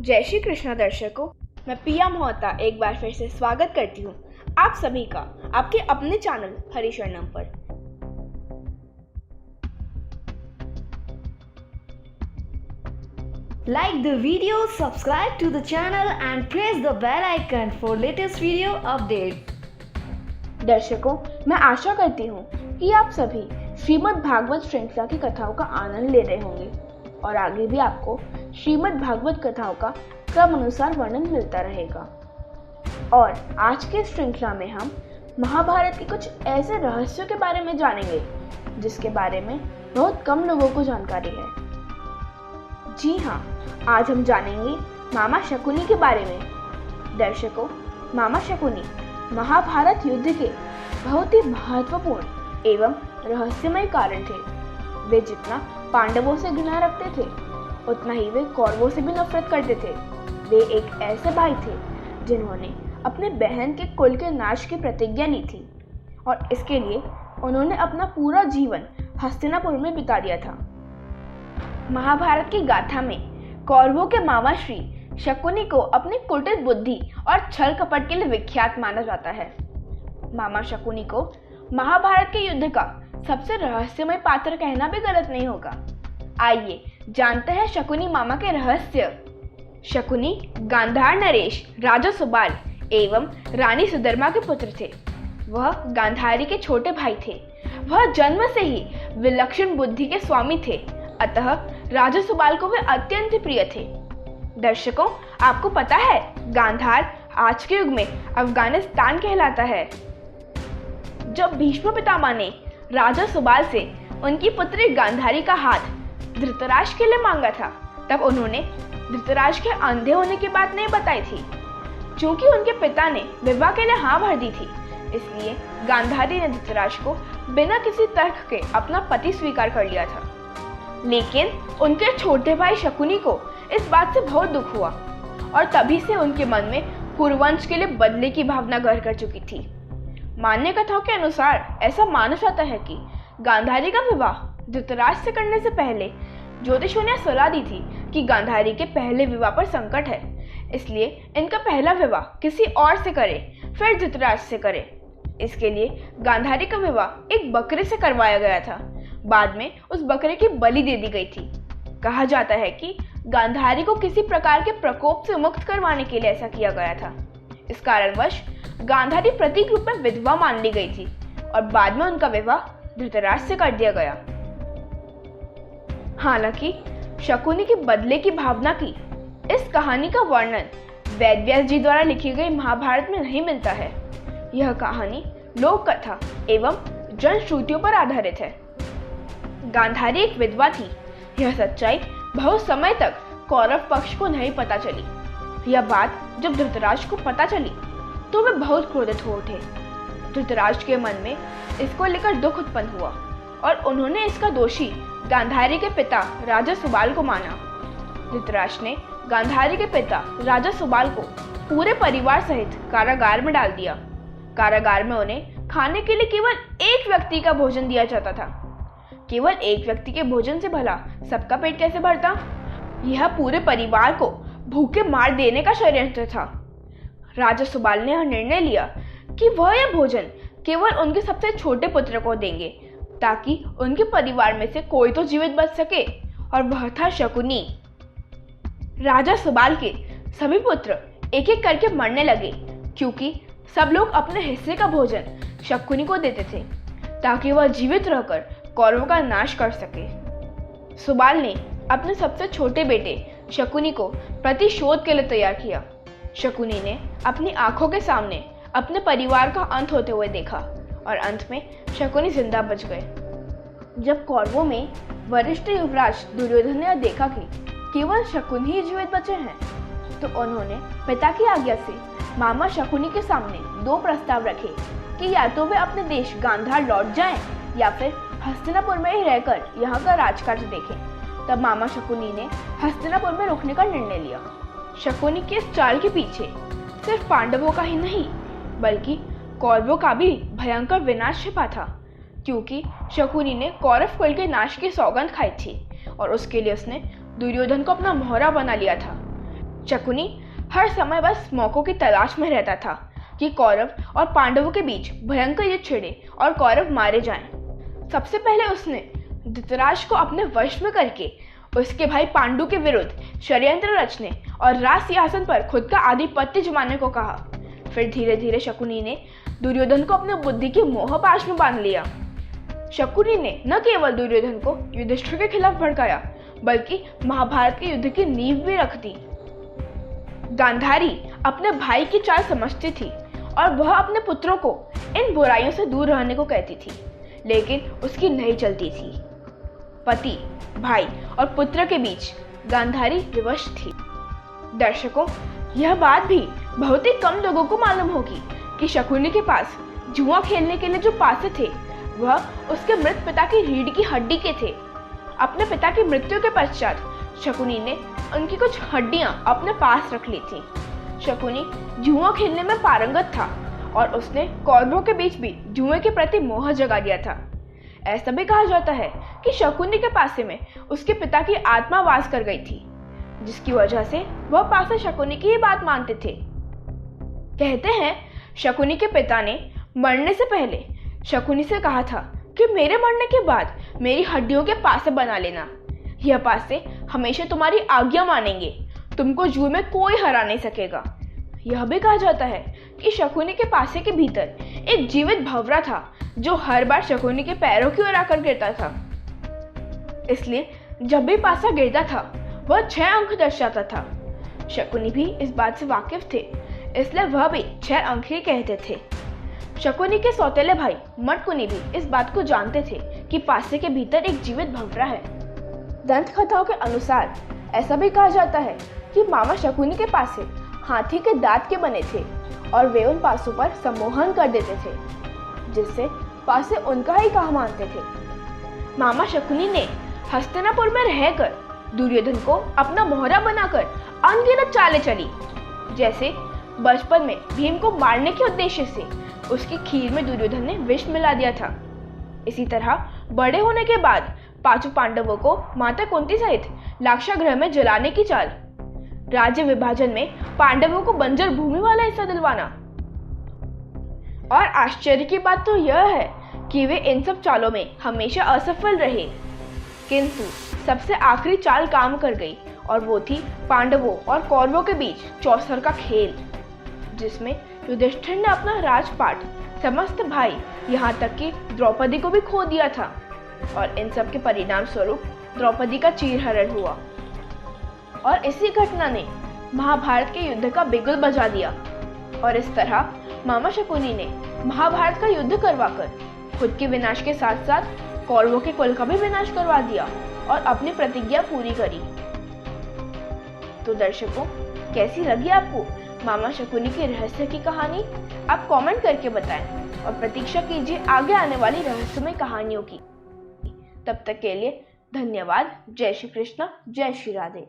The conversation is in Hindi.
जय श्री कृष्ण दर्शकों, मैं पिया मोहता एक बार फिर से स्वागत करती हूँ आप सभी का आपके अपने चैनल हरिशरणम पर। Like the video, subscribe to the channel and press the bell icon for latest video update. दर्शकों, मैं आशा करती हूँ कि आप सभी श्रीमद् भागवत श्रृंखला की कथाओं का आनंद ले रहे होंगे और आगे भी आपको श्रीमद् भागवत कथाओं का क्रम अनुसार वर्णन मिलता रहेगा। और आज के श्रृंखला में हम महाभारत के कुछ ऐसे रहस्यों के बारे में जानेंगे जिसके बारे में बहुत कम लोगों को जानकारी है। जी हाँ, आज हम जानेंगे मामा शकुनी के बारे में। दर्शकों, मामा शकुनी महाभारत युद्ध के बहुत ही महत्वपूर्ण एवं रहस्यमय कारण थे। वे जितना पांडवों से घृणा रखते थे उतना ही वे कौरवों से भी नफरत करते थे। वे एक ऐसे भाई थे जिन्होंने अपने बहन के कुल के नाश की प्रतिज्ञा ली थी और इसके लिए उन्होंने अपना पूरा जीवन हस्तिनापुर में बिता दिया था। महाभारत की गाथा में कौरवों के मामा श्री शकुनी को अपनी कुटिल बुद्धि और छल कपट के लिए विख्यात माना जाता है। मामा शकुनी को महाभारत के युद्ध का सबसे रहस्यमय पात्र कहना भी गलत नहीं होगा। आइए जानते हैं शकुनी मामा के रहस्य। शकुनी गांधार नरेश, राजा सुबाल एवं रानी सुधर्मा के पुत्र थे। वह गांधारी के छोटे भाई थे। वह जन्म से ही विलक्षण बुद्धि के स्वामी थे, अतः राजा सुबाल को वे अत्यंत प्रिय थे। दर्शकों, आपको पता है गांधार आज के युग में अफगानिस्तान कहलाता है। जब भीष्म पितामह ने राजा सुबाल से उनकी पुत्री गांधारी का हाथ धृतराष्ट्र के लिए मांगा था, तब उन्होंने धृतराष्ट्र के अंधे होने की बात नहीं बताई थी। क्योंकि उनके पिता ने विवाह के लिए हाँ भर दी थी, इसलिए गांधारी ने धृतराष्ट्र को बिना किसी तर्क के अपना पति स्वीकार कर लिया था। लेकिन उनके छोटे भाई शकुनी को इस बात से बहुत दुख हुआ और तभी से उनके मन में कुरुवंश के लिए बदले की भावना घर कर चुकी थी। मान्य कथाओं के अनुसार ऐसा माना जाता है कि गांधारी का विवाह धृतराष्ट्र से करने से पहले ज्योतिषियों ने सलाह दी थी कि गांधारी के पहले विवाह पर संकट है, इसलिए इनका पहला विवाह किसी और से करे, फिर धृतराष्ट्र से करे। इसके लिए गांधारी का विवाह एक बकरे से करवाया गया था। बाद में उस बकरे की बलि दे दी गई थी। कहा जाता है कि गांधारी को किसी प्रकार के प्रकोप से मुक्त करवाने के लिए ऐसा किया गया था। इस कारणवश गांधारी प्रतीक रूप में विधवा मान ली गई थी और बाद में उनका विवाह धृतराष्ट्र से कर दिया गया। हालांकि शकुनी के बदले की भावना की इस कहानी का वर्णन वेद व्यास जी द्वारा लिखी गई महाभारत में नहीं मिलता है। यह कहानी लोक कथा एवं जनश्रुतियों पर आधारित है। गांधारी एक विधवा थी। यह सच्चाई बहुत समय तक कौरव पक्ष को नहीं पता चली। यह बात जब धृतराष्ट्र को पता चली तो वे बहुत क्रोधित हो उठे। धृतराष्ट्र के मन में इसको लेकर दुख उत्पन्न हुआ और उन्होंने इसका दोषी गांधारी के पिता राजा सुबाल को माना। धृतराष्ट्र ने गांधारी के पिता राजा सुबाल को पूरे परिवार सहित कारागार में डाल दिया। कारागार में उन्हें खाने के लिए केवल एक व्यक्ति का भोजन दिया जाता था। केवल एक व्यक्ति के भोजन से भला सबका पेट कैसे भरता? यह पूरे परिवार को भूखे मार देने का षड्यंत्र था। राजा सुबाल ने यह निर्णय लिया कि वह यह भोजन केवल उनके सबसे छोटे पुत्र को देंगे ताकि उनके परिवार में से कोई तो जीवित बच सके, और वह था शकुनी। राजा सुबाल के सभी पुत्र एक एक करके मरने लगे क्योंकि सब लोग अपने हिस्से का भोजन शकुनी को देते थे ताकि वह जीवित रहकर कौरवों का नाश कर सके। सुबाल ने अपने सबसे छोटे बेटे शकुनी को प्रतिशोध के लिए तैयार किया। शकुनी ने अपनी आंखों के सामने अपने परिवार का अंत होते हुए देखा और अंत में शकुनी जिंदा बच गए। जब कौरवों में वरिष्ठ युवराज दुर्योधन ने देखा कि केवल शकुनी ही जीवित बचे हैं, तो उन्होंने पिता की आज्ञा से मामा शकुनी के सामने दो प्रस्ताव रखे कि या तो वे अपने देश गांधार लौट जाएं या फिर हस्तिनापुर में ही रहकर यहाँ का राजकाज देखें। तब मामा शकुनी ने हस्तिनापुर में रुकने का निर्णय लिया। शकुनी के इस चाल के पीछे सिर्फ पांडवों का ही नहीं बल्कि कौरवों का भी भयंकर विनाश छिपा था, क्योंकि शकुनी ने कौरव कुल के नाश की सौगंध खाई थी और उसके लिए उसने दुर्योधन को अपना मोहरा बना लिया था। शकुनी हर समय बस मौकों की तलाश में रहता था कि कौरव और पांडवों के बीच भयंकर युद्ध छिड़े और कौरव मारे जाएं। सबसे पहले उसने धृतराष्ट्र को अपने वश में करके उसके भाई पांडु के विरुद्ध षड्यंत्र रचने और राज सिंहासन पर खुद का आधिपत्य जमाने को कहा। फिर धीरे धीरे शकुनी ने दुर्योधन को अपने बुद्धि के मोहपाश में बांध लिया। शकुनी ने न केवल दुर्योधन को युधिष्ठिर के खिलाफ भड़काया बल्कि महाभारत के युद्ध की नींव भी रख दी। गांधारी अपने भाई की चाल समझती थी और वह अपने पुत्रों को इन बुराइयों से दूर रहने को कहती थी, लेकिन उसकी नहीं चलती थी। पति, भाई और पुत्र के बीच गांधारी विवश थी। दर्शकों, यह बात भी बहुत ही कम लोगों को मालूम होगी कि शकुनी के पास जुआ खेलने के लिए जो पासे थे वह उसके मृत पिता की रीढ़ की हड्डी के थे। अपने पिता की मृत्यु के पश्चात शकुनी ने उनकी कुछ हड्डियां अपने पास रख ली थी। शकुनी जुआ खेलने में पारंगत था और उसने कौरवों के बीच भी जुए के प्रति मोह जगा दिया था। ऐसा भी कहा जाता है कि शकुनी के पासे में उसके पिता की आत्मा वास कर गई थी, जिसकी वजह से वह पासे शकुनी की ही बात मानते थे। कहते हैं शकुनी के पिता ने मरने से पहले शकुनी से कहा था कि मेरे मरने के बाद मेरी हड्डियों के पासे बना लेना। यह पासे हमेशा तुम्हारी आज्ञा मानेंगे, तुमको जुए में कोई हरा नहीं सकेगा। यह भी कहा जाता है कि शकुनी के पासे के भीतर एक जीवित भंवरा था जो हर बार शकुनी के पैरों की ओर आकर गिरता था। इसलिए जब भी पासा गिरता था वह 6 अंक दर्शाता था। शकुनी भी इस बात से वाकिफ थे, इसलिए वह भी 6 अंक ही कहते थे। शकुनी के सौतेले भाई मटकुनी भी इस बात को जानते थे कि पासे के भीतर एक जीवित भंवरा है। दंत कथाओं के अनुसार ऐसा भी कहा जाता है कि मामा शकुनी के पासे हाथी के दांत के बने थे और वे उन पासों पर सम्मोहन कर देते थे, जिससे पासे उनका ही कहा मानते थे। मामा शकुनी ने हस्तिनापुर में रहकर दुर्योधन को अपना मोहरा बनाकर अनगिनत चालें चली। जैसे बचपन में भीम को मारने के उद्देश्य से उसकी खीर में दुर्योधन ने विष मिला दिया था। इसी तरह बड़े होने के बाद 5 पांडवों को माता कुंती सहित लाक्षागृह में जलाने की चाल, राज्य विभाजन में पांडवों को बंजर भूमि वाला हिस्सा दिलवाना। और आश्चर्य की बात तो यह है कि वे इन सब चालों में हमेशा असफल रहे, किंतु सबसे आखिरी चाल काम कर गई और वो थी पांडवों और कौरवों के बीच चौसर का खेल, जिसमें युधिष्ठिर ने अपना राजपाट, समस्त भाई, यहाँ तक कि द्रौपदी को भी खो दिया था। और इन सब के परिणाम स्वरूप द्रौपदी का चीरहरण हुआ और इसी घटना ने महाभारत के युद्ध का बिगुल बजा दिया। और इस तरह मामा शकुनी ने महाभारत का युद्ध करवाकर खुद के विनाश के साथ साथ कौरवों के कुल का भी विनाश करवा दिया और अपनी प्रतिज्ञा पूरी करी। तो दर्शकों, कैसी लगी आपको मामा शकुनी की रहस्य की कहानी? आप कमेंट करके बताएं और प्रतीक्षा कीजिए आगे आने वाली रहस्यमय कहानियों की। तब तक के लिए धन्यवाद। जय श्री कृष्ण, जय श्री राधे।